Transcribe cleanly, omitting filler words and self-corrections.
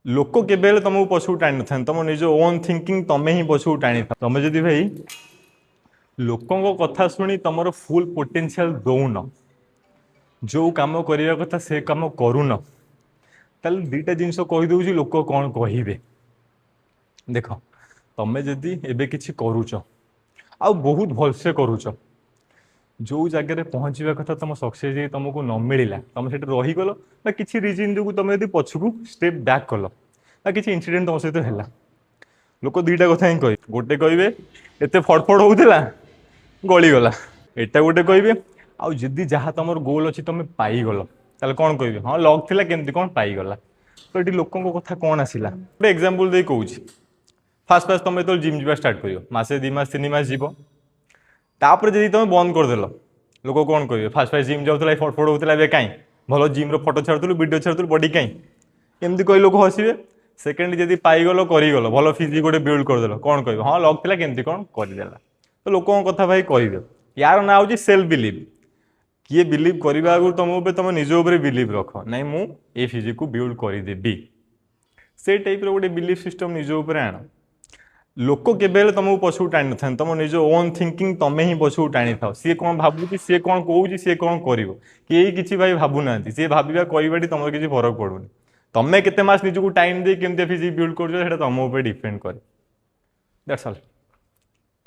लोक केबेले तुमको पछू टाणी था तुम निज ओन थिंकिंग तमें ही पछू टाणी था तुम जदि भाई लोकों कथा शुणी तुम फुल पोटेंशियल दौन जो काम करने कथा से काम करून ताल दीटा जिनस कहीदे लोक कौन कहे देख तमें जदि एबे किछि करूच आ बहुत भलसे करूच जो जगह पहुँचा कथा तुम सक्सेस तुमको न मिलला तुम से रहीगल ना किसी रिजन जो तुम यदि पछकू स्टेप बैक कल ना किसी इनसीडेंट तुम सहित है लोक दुईटा कथा ही कहे गोटे कहे एत फड़फड़ होता गलीगला एटा गोटे कहे आउ जदि जहाँ तुम गोल अच्छी तुम पाईगल ताले कौन कहे हाँ लक थिला केमती कौन पाईगला तो ये लोकों कथा कौन आसला गोटे एग्जांपल दे कहूँ फास्ट फास्ट तुम जो जिम जा स्टार्ट कर मसे 2 मास 3 मास जीव तापर जदि तुम बंद करदेल लोक कौन कहे फास्ट फास्ट जिम जाऊला फटफट होता है कहीं भल जिम्र फटो छाड़ू वीडियो छाड़ू बडी कहीं एमती कही लोक हसवे सेकेंड जदि पाईगल करगल भल फिजिक गोटे बिल्ड करदेल कौन कह हाँ लक थिला केमती कौन करदेला तो लोकों कथा भाई कहे यार ना हूँ सेल्फ बिलीव किए बिलीव करने आगु तुम तुम निज बिलीव रख ना मु ए फिजिक को बिल्ड करदेवी से टाइप गोटे बिलीव सिस्टम निज आण लोक केबेले तुमको पछू टाणी था तुम निज ओन थिंकिंग तमें ही पछू टाणी था सी कौन भावुँ सी कौन कौन सी कौन कर किसी भाई भावुना सी भावा कहवाटी तुम किसी फरक पड़ूनी तमें केते मास निजको टाइम दे केमती फिजिक बिल्ड कर तुम डिपेंड करे दैट्स ऑल।